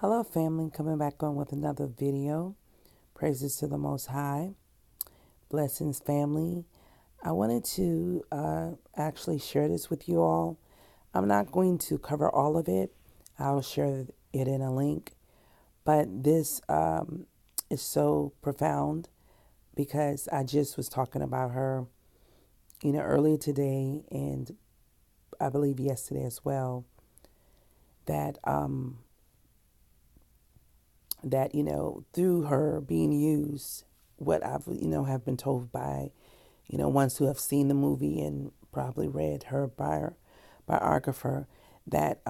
Hello, family. Coming back on with another video. Praises to the Most High. Blessings, family. I wanted to actually share this with you all. I'm not going to cover all of it. I'll share it in a link. But this is so profound because I just was talking about her, earlier today and I believe yesterday as well. That through her being used, what I've have been told by ones who have seen the movie and probably read her biographer, that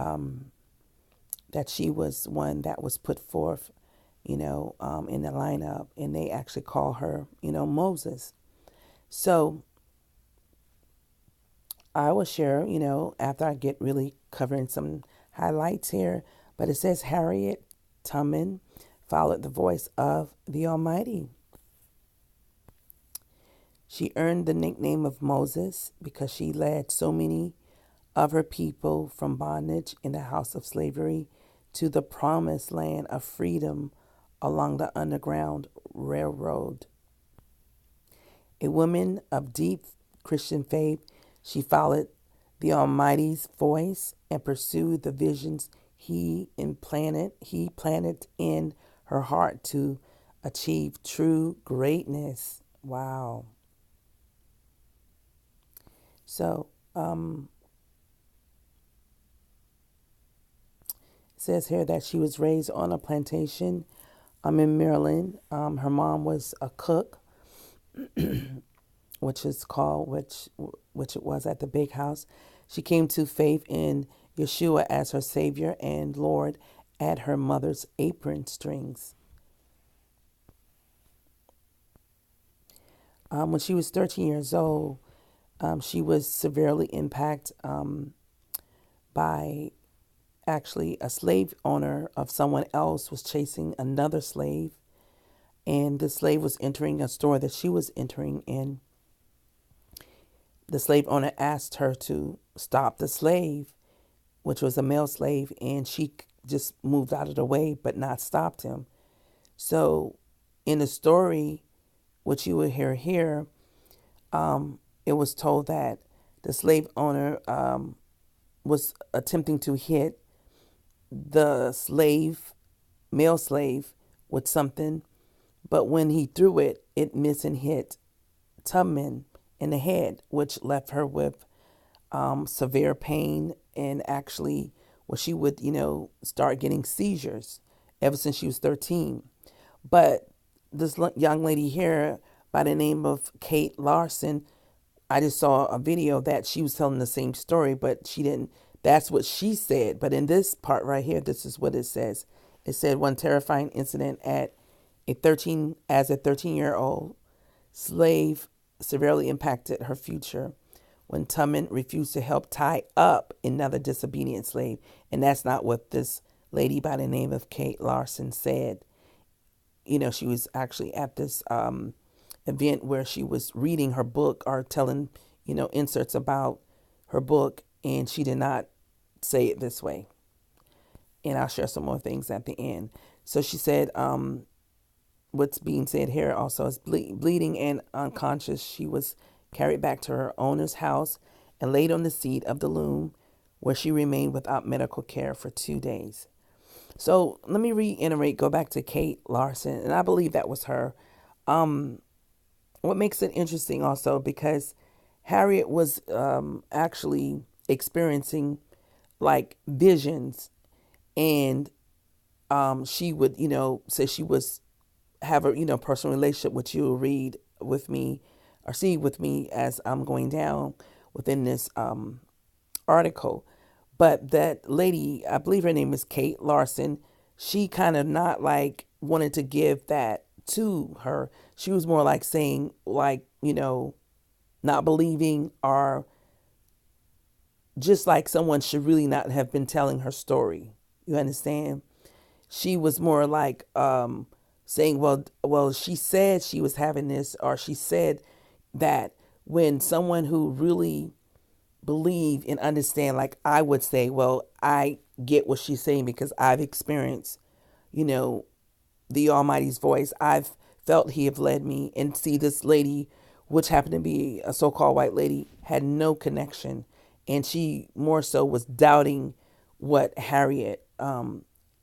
that she was one that was put forth in the lineup, and they actually call her Moses. So I will share after I get really covering some highlights here, but it says Harriet Tubman followed the voice of the Almighty. She earned the nickname of Moses because she led so many of her people from bondage in the house of slavery to the promised land of freedom along the Underground Railroad. A woman of deep Christian faith, she followed the Almighty's voice and pursued the visions he planted in her heart to achieve true greatness. Wow. So, it says here that she was raised on a plantation in Maryland. Her mom was a cook, which it was at the big house. She came to faith in Yeshua as her Savior and Lord at her mother's apron strings. When she was 13 years old, she was severely impacted by actually a slave owner of someone else was chasing another slave, and the slave was entering a store that she was entering in. The slave owner asked her to stop the slave, which was a male slave, and she just moved out of the way but not stopped him. So in the story, which you will hear here, it was told that the slave owner was attempting to hit the male slave, with something, but when he threw it, it missed and hit Tubman in the head, which left her with severe pain, and actually where she would, start getting seizures ever since she was 13. But this young lady here by the name of Kate Larson, I just saw a video that she was telling the same story, but she didn't. That's what she said. But in this part right here, this is what it says. It said one terrifying incident at a 13-year-old slave severely impacted her future when Tubman refused to help tie up another disobedient slave. And that's not what this lady by the name of Kate Larson said. She was actually at this event where she was reading her book or telling, inserts about her book, and she did not say it this way. And I'll share some more things at the end. So she said, what's being said here also is bleeding and unconscious. She was carried back to her owner's house and laid on the seat of the loom, where she remained without medical care for 2 days. So let me reiterate, go back to Kate Larson, and I believe that was her. What makes it interesting also, because Harriet was actually experiencing like visions, and she would, say she was have a personal relationship, which you'll read with me or see with me as I'm going down within this article. But that lady, I believe her name is Kate Larson, she kind of not like wanted to give that to her. She was more like saying, like, not believing, or just like someone should really not have been telling her story. You understand? She was more like saying, well, she said she was having this, or she said that, when someone who really believe and understand, like I would say, well, I get what she's saying because I've experienced you know, the Almighty's voice. I've felt He have led me. And see, this lady, which happened to be a so-called white lady, had no connection, and she more so was doubting what Harriet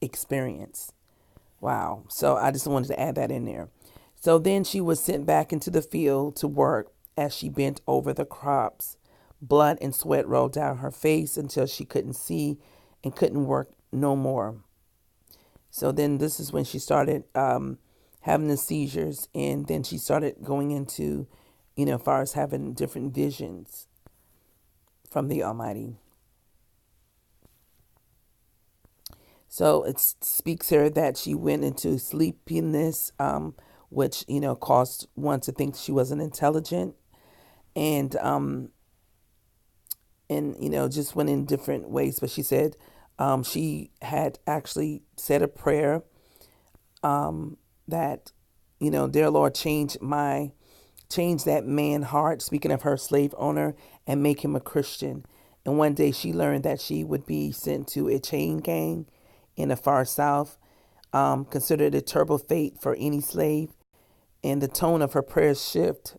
experienced. Wow. So I just wanted to add that in there. So then she was sent back into the field to work as she bent over the crops. Blood and sweat rolled down her face until she couldn't see and couldn't work no more. So then this is when she started having the seizures, and then she started going into, as far as having different visions from the Almighty. So it speaks here that she went into sleepiness, which caused one to think she wasn't intelligent, and just went in different ways. But she said she had actually said a prayer that, dear Lord, change that man heart, speaking of her slave owner, and make him a Christian. And one day she learned that she would be sent to a chain gang in the far south, considered a terrible fate for any slave. And the tone of her prayers shift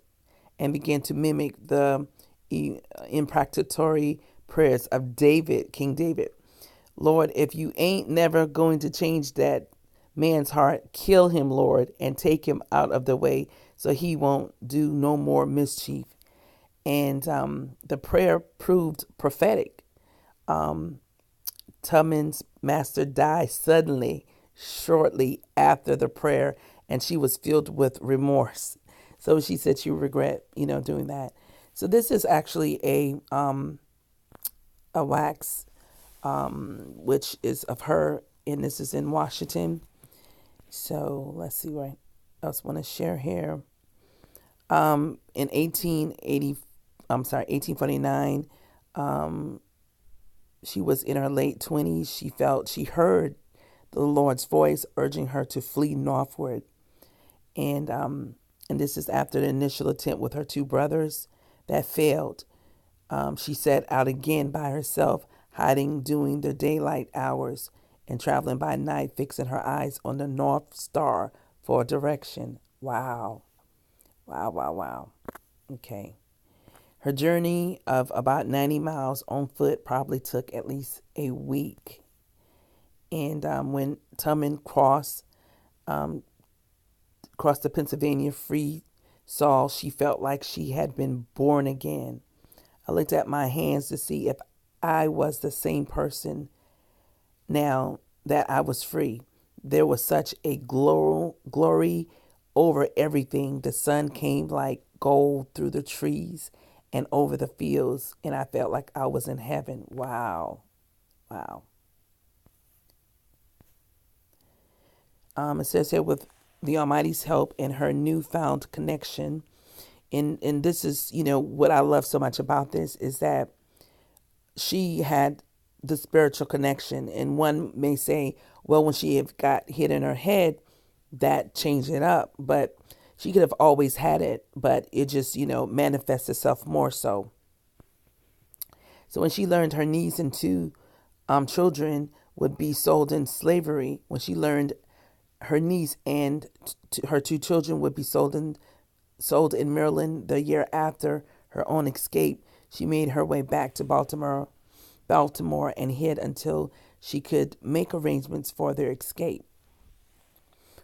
and began to mimic the imprecatory prayers of David, King David. Lord, if you ain't never going to change that man's heart, kill him, Lord, and take him out of the way so he won't do no more mischief. And the prayer proved prophetic. Tubman's master died suddenly, shortly after the prayer, and she was filled with remorse. So she said she regret, doing that. So this is actually a wax, which is of her, and this is in Washington. So let's see what else I want to share here. In 1849, she was in her late 20s. She heard the Lord's voice urging her to flee northward. And this is after the initial attempt with her two brothers that failed. She set out again by herself, hiding during the daylight hours and traveling by night, fixing her eyes on the North Star for direction. Wow. Wow, wow, wow. Okay. Her journey of about 90 miles on foot probably took at least a week. And when Tubman crossed the Pennsylvania free soil, she felt like she had been born again. I looked at my hands to see if I was the same person now that I was free. There was such a glory over everything. The sun came like gold through the trees and over the fields, and I felt like I was in heaven. Wow. Wow. It says here, with the Almighty's help and her newfound connection, and this is, what I love so much about this is that she had the spiritual connection. And one may say, well, when she got hit in her head, that changed it up. But she could have always had it, but it just, manifests itself more so. So when she learned her niece and two children would be sold in slavery, when she learned her niece and her two children would be sold in Maryland the year after her own escape, she made her way back to Baltimore and hid until she could make arrangements for their escape.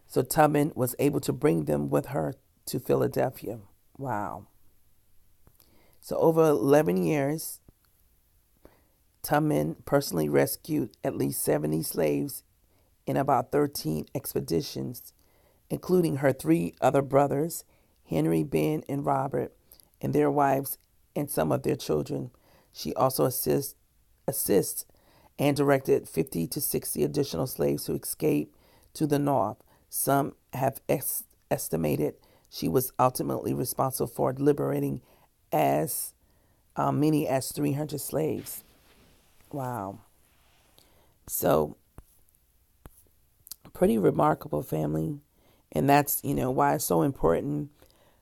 So Tubman was able to bring them with her to Philadelphia. Wow. So over 11 years, Tubman personally rescued at least 70 slaves in about 13 expeditions, including her three other brothers, Henry, Ben, and Robert, and their wives and some of their children. She also assists and directed 50 to 60 additional slaves to escape to the north. Some have estimated she was ultimately responsible for liberating as many as 300 slaves. Wow. So, pretty remarkable, family. And that's, why it's so important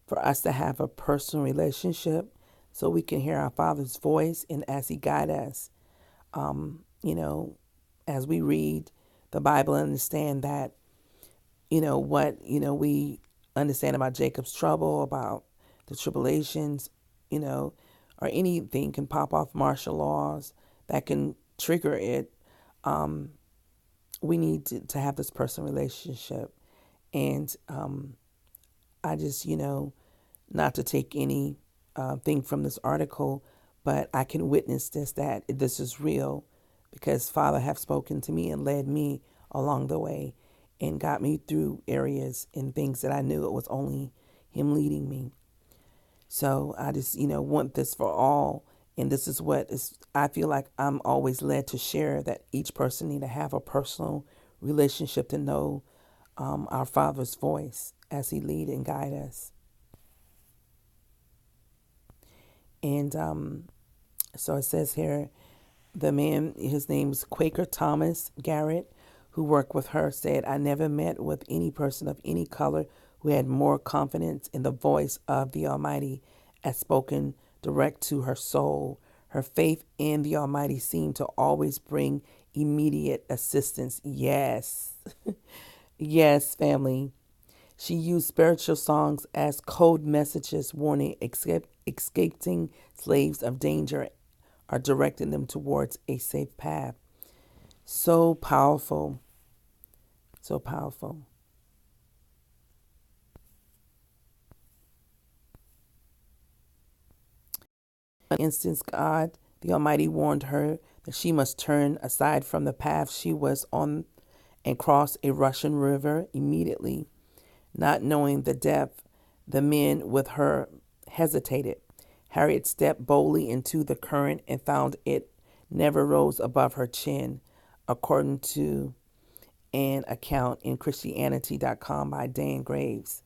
for us to have a personal relationship so we can hear our Father's voice and as He guides us. As we read the Bible and understand that, what, we understand about Jacob's trouble, about the tribulations, you know, or anything can pop off martial laws that can trigger it. We need to have this personal relationship. And I just, not to take any thing from this article, but I can witness this, that this is real because Father have spoken to me and led me along the way and got me through areas and things that I knew it was only Him leading me. So I just, want this for all. And this is what is, I feel like I'm always led to share, that each person need to have a personal relationship to know our Father's voice as He lead and guide us. And so it says here, the man, his name is Quaker Thomas Garrett, who worked with her, said, I never met with any person of any color who had more confidence in the voice of the Almighty as spoken direct to her soul. Her faith in the Almighty seemed to always bring immediate assistance. Yes. Yes, family. She used spiritual songs as code messages warning escaping slaves of danger or directing them towards a safe path. So powerful. So powerful. For instance, God, the Almighty, warned her that she must turn aside from the path she was on and cross a Russian river immediately. Not knowing the depth, the men with her hesitated. Harriet stepped boldly into the current and found it never rose above her chin, according to an account in Christianity.com by Dan Graves.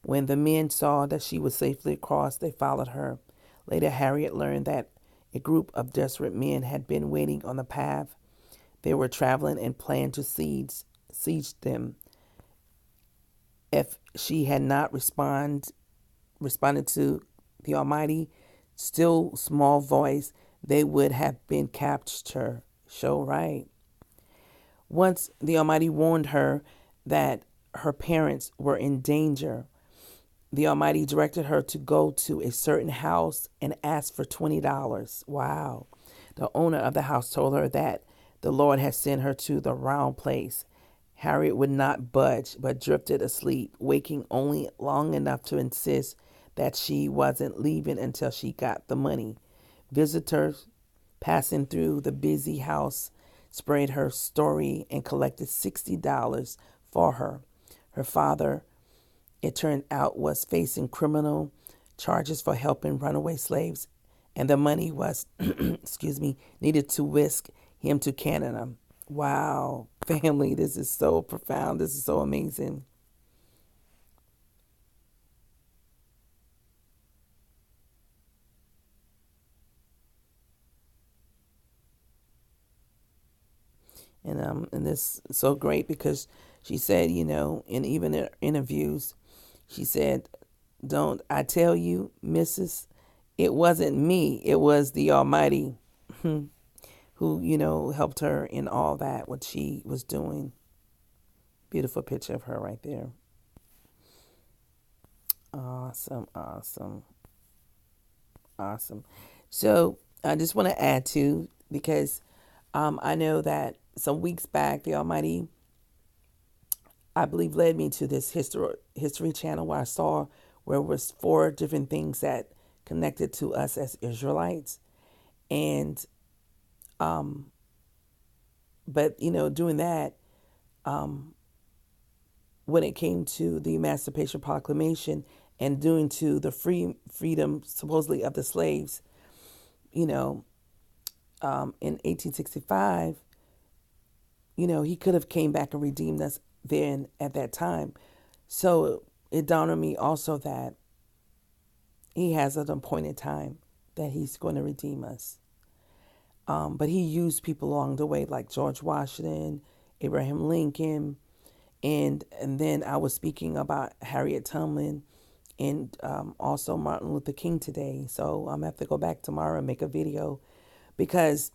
When the men saw that she was safely across, they followed her. Later, Harriet learned that a group of desperate men had been waiting on the path. They were traveling and planned to siege them. If she had not responded to the Almighty, still small voice, they would have been captured. So right. Once the Almighty warned her that her parents were in danger, the Almighty directed her to go to a certain house and ask for $20. Wow. The owner of the house told her that the Lord had sent her to the wrong place. Harriet would not budge, but drifted asleep, waking only long enough to insist that she wasn't leaving until she got the money. Visitors passing through the busy house spread her story and collected $60 for her. Her father, it turned out, was facing criminal charges for helping runaway slaves, and the money was, needed to whisk him to Canada. Wow, family, this is so profound. This is so amazing. And this is so great because she said, and even in interviews, she said, "Don't I tell you, Mrs. It wasn't me. It was the Almighty who, helped her in all that what she was doing." Beautiful picture of her right there. Awesome, awesome, awesome. So I just want to add to, because I know that some weeks back the Almighty, I believe, led me to this history channel where I saw where it was four different things that connected to us as Israelites, and but doing that, when it came to the Emancipation Proclamation and doing to the freedom supposedly of the slaves, you know, in 1865, he could have came back and redeemed us then at that time. So it dawned on me also that he has an appointed time that he's going to redeem us. But he used people along the way like George Washington, Abraham Lincoln, and then I was speaking about Harriet Tubman and also Martin Luther King today. So I'm going to have to go back tomorrow and make a video because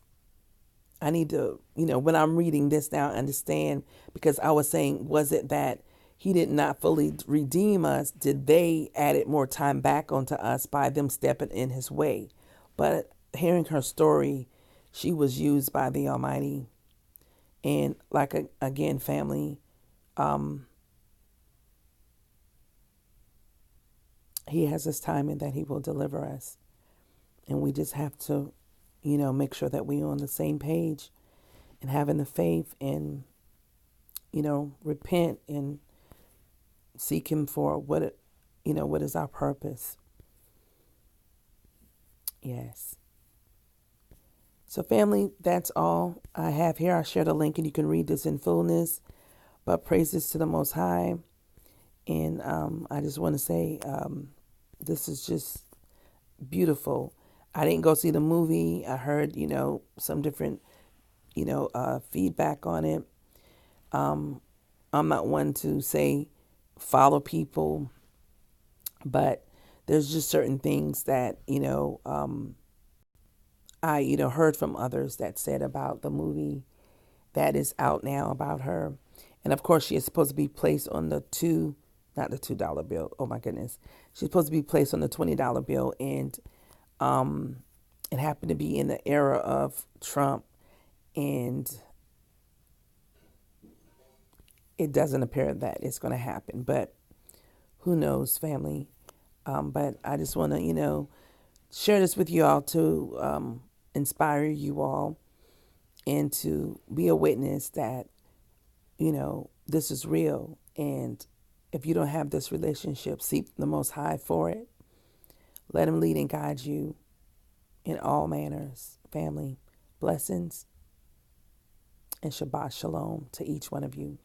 I need to, when I'm reading this now, understand, because I was saying, was it that he did not fully redeem us? Did they added more time back onto us by them stepping in his way? But hearing her story, she was used by the Almighty. And like, again, family, he has his timing that he will deliver us. And we just have to, make sure that we're on the same page and having the faith and, repent and seek him for what is our purpose. Yes. So family, that's all I have here. I shared a link and you can read this in fullness. But praises to the Most High. And I just want to say this is just beautiful. I didn't go see the movie. I heard, some different, feedback on it. I'm not one to say follow people, but there's just certain things that, I, heard from others that said about the movie that is out now about her. And of course, she is supposed to be placed on not the $2 bill. Oh my goodness. She's supposed to be placed on the $20 bill. And it happened to be in the era of Trump. And it doesn't appear that it's going to happen. But who knows, family? But I just want to, share this with you all to inspire you all and to be a witness that, this is real. And if you don't have this relationship, seek the Most High for it. Let him lead and guide you in all manners. Family, blessings and Shabbat Shalom to each one of you.